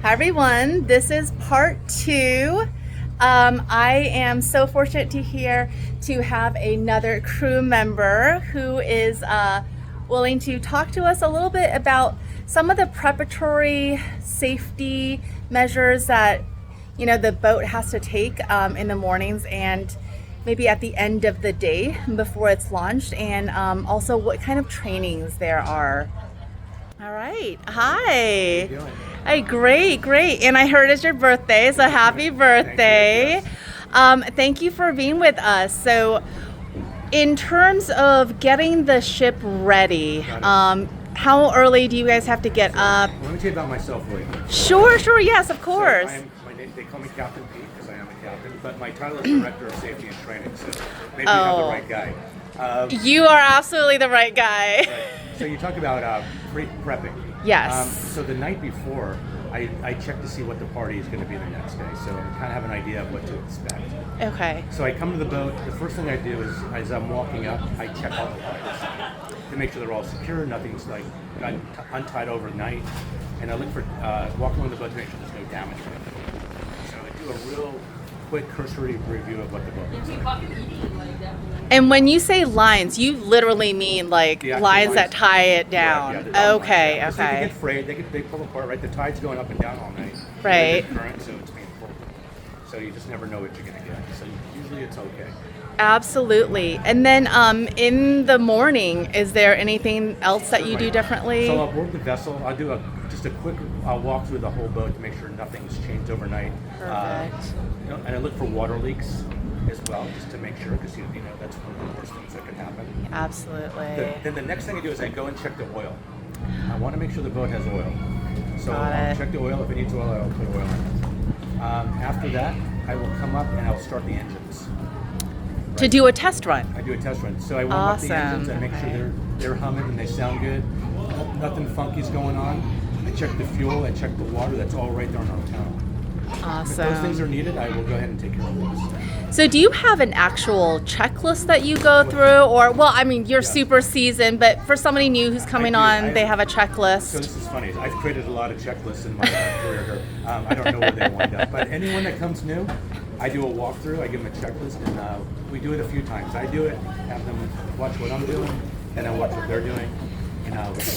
Hi everyone, this is part two. I am so fortunate to have another crew member who is willing to talk to us a little bit about some of the preparatory safety measures that the boat has to take in the mornings and maybe at the end of the day before it's launched, and also what kind of trainings there are. All right. Hi. Doing? Hey, great. And I heard it's your birthday, so happy birthday. Thank you for being with us. So, in terms of getting the ship ready, how early do you guys have to get up? Let me tell you about myself really quick. Sure, yes, of course. They call me Captain Pete because I am a captain, but my title is Director of Safety and Training, so maybe you have the right guy. You are absolutely the right guy. Right. So you talk about prepping. Yes. So the night before, I check to see what the party is going to be the next day, so I kind of have an idea of what to expect. Okay. So I come to the boat. The first thing I do is, as I'm walking up, I check all the wires to make sure they're all secure, nothing's like untied overnight, and I look for walk along the boat to make sure there's no damage or anything. So I do a real quick cursory review of what the boat looks like. And when you say lines, you literally mean like lines that tie it down. Right, yeah, Okay. So they get frayed, they pull apart, right? The tide's going up and down all night. Right. Current, so it's being pulled. So you just never know what you're going to get. So usually it's okay. Absolutely. And then in the morning, is there anything else that you do differently? So aboard the vessel, I'll do just a quick walk through the whole boat to make sure nothing's changed overnight. Perfect. And I look for water leaks as well, just to make sure, because that's one of the worst things that could happen. Absolutely. Then the next thing I do is I go and check the oil. I want to make sure the boat has oil. So Got I'll it. check the oil. If it needs oil, I'll put oil in it. After that, I will come up and I'll start the engines. To do a test run. I do a test run. So I warm up the engines. I make Okay. sure they're humming and they sound good. Nothing funky's going on. I check the fuel. I check the water. That's all right there on our town. If those things are Awesome. needed, I will go ahead and take care of those. So do you have an actual checklist that you go through? Or, well, I mean, you're super seasoned, but for somebody new who's coming on, they have a So checklist. this is funny. I've created a lot of checklists in my career here. I don't know where they wind up. But anyone that comes new, I do a walkthrough. I give them a checklist, and we do it a few times. I do it, have them watch what I'm doing, and I watch what they're doing, and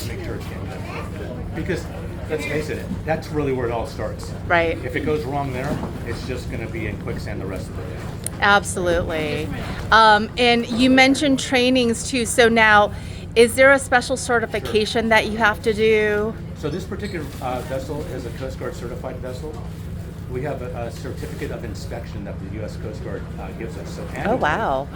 make sure it's getting done. Because let's face it, that's really where it all starts. Right. If it goes wrong there, it's just going to be in quicksand the rest of the day. Absolutely. And you mentioned trainings too. So now, is there a special certification that you have to do? So this particular vessel is a Coast Guard certified vessel. We have a certificate of inspection that the U.S. Coast Guard gives us. So Oh, annually, wow.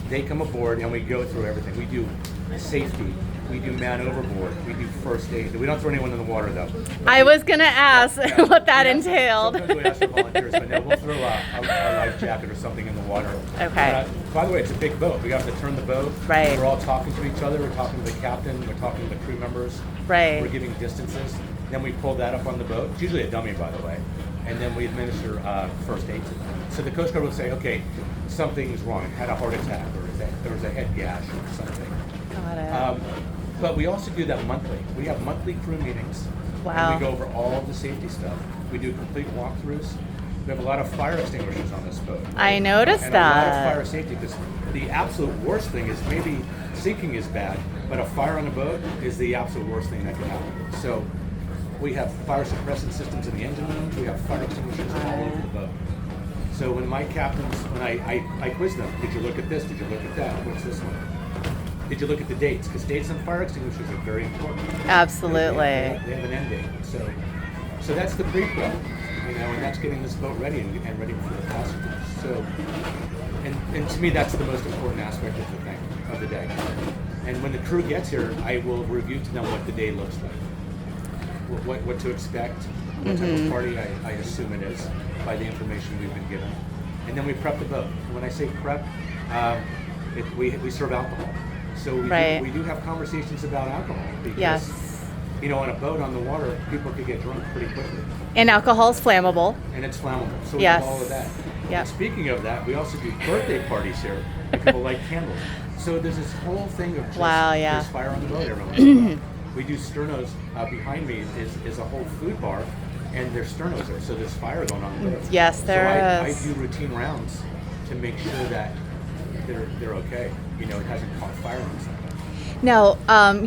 they come aboard and we go through everything. We do safety, we do man overboard, we do first aid. We don't throw anyone in the water though. I was going to ask what that entailed. Sometimes we ask for volunteers, but no, we'll throw a life jacket or something in the water. Okay. By the way, it's a big boat. We have to turn the boat. Right. We're all talking to each other. We're talking to the captain. We're talking to the crew members. Right. We're giving distances. Then we pull that up on the boat. It's usually a dummy, by the way. And then we administer first aid to them. So the Coast Guard will say, okay, something's wrong. It had a heart attack, or there was a head gash or something. Got it. But we also do that monthly. We have monthly crew meetings. Wow. And we go over all of the safety stuff. We do complete walkthroughs. We have a lot of fire extinguishers on this boat. I noticed And a lot of that. fire safety, because the absolute worst thing is maybe sinking is bad, but a fire on a boat is the absolute worst thing that can happen. So we have fire suppressant systems in the engine rooms. We have fire extinguishers all over the boat. So when my captains, when I quiz them, did you look at this? Did you look at that? What's this one? Did you look at the dates? Because dates on fire extinguishers are very important. Absolutely. They have an end date. So that's the pre-pro, and that's getting this boat ready and ready for the passengers. So, and to me, that's the most important aspect of the day. And when the crew gets here, I will review to them what the day looks like, what to expect, what type of party I assume it is by the information we've been given, and then we prep the boat. And when I say prep, we serve alcohol. So we do have conversations about alcohol because, Yes. On a boat on the water, people could get drunk pretty quickly. And alcohol is flammable. And it's flammable. So we Yes. have all of that. Yep. And speaking of that, we also do birthday parties here. And people light candles. So there's this whole thing of just there's fire on the boat every once in a while. We do sternos. Behind me is a whole food bar. and there's sternos there, so there's fire going on the boat. Yes, there I is. do routine rounds to make sure that they're okay. You know, it hasn't caught fire on something. Now,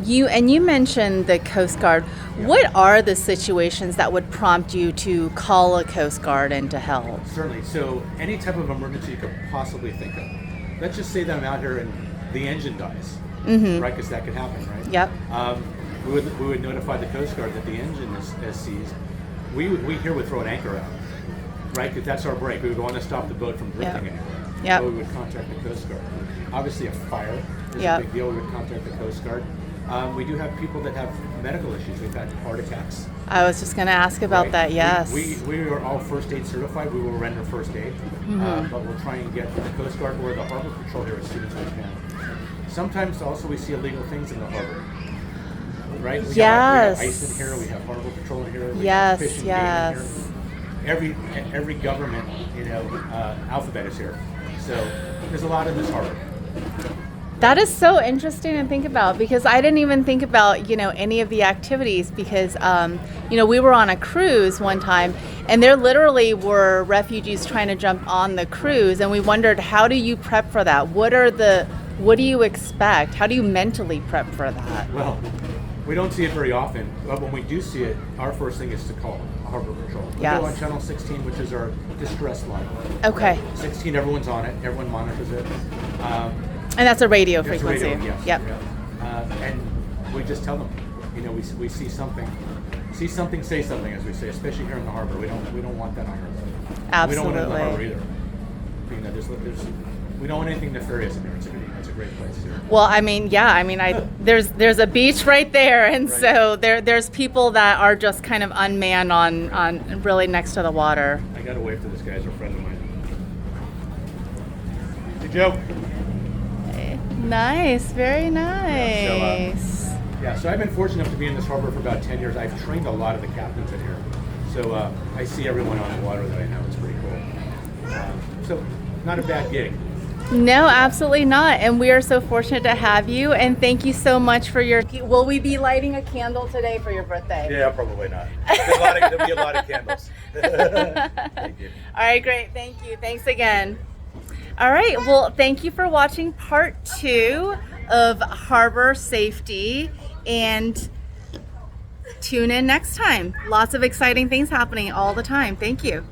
you mentioned the Coast Guard. Yeah. What are the situations that would prompt you to call a Coast Guard in to help? Certainly. So any type of emergency you could possibly think of. Let's just say that I'm out here and the engine dies, right? Because that could happen, right? Yep. We would notify the Coast Guard that the engine is seized. We here would throw an anchor out, right? Because that's our break. We would want to stop the boat from drifting anywhere. Yep. So we would contact the Coast Guard. Obviously, a fire is Yep. a big deal. We would contact the Coast Guard. We do have people that have medical issues. We've had heart attacks. I was just going to ask about Right. that. Yes. We are all first aid certified. We will render first aid, but we'll try and get the Coast Guard or the Harbor Patrol here as soon as we can. Sometimes also we see illegal things in the harbor, right? We Yes. have ice in here. We have Harbor Patrol in here. We Yes, have fish and yes. game in here. Every government, alphabet is here. So there's a lot in this harbor. That is so interesting to think about, because I didn't even think about, any of the activities, because, we were on a cruise one time and there literally were refugees trying to jump on the cruise, and we wondered, how do you prep for that? What do you expect? How do you mentally prep for that? Well, we don't see it very often, but when we do see it, our first thing is to call Harbor Patrol. We Yes. go on channel 16, which is our distress line. Okay. 16, everyone's on it. Everyone monitors it. And that's a radio It's frequency. radio, yes. Yep. Yeah. And we just tell them, we see something, say something, as we say, especially here in the harbor. We don't want that on our boat. We don't want it in the harbor Absolutely. either. We don't want anything nefarious in there. It's a great place here. Well, there's a beach right there, and Right. so there's people that are just kind of unmanned on really next to the water. I got to wave to this guy as a friend of mine. Hey, Joe. Nice, very nice. So I've been fortunate enough to be in this harbor for about 10 years. I've trained a lot of the captains in here. So I see everyone on the water that I know. It's pretty cool. So not a bad gig. No, absolutely not. And we are so fortunate to have you. And thank you so much for your. Will we be lighting a candle today for your birthday? Yeah, probably not. There'll be a lot of candles. Thank you. All right, great. Thank you. Thanks again. All right. Well, thank you for watching part 2 of Harbor Safety. And tune in next time. Lots of exciting things happening all the time. Thank you.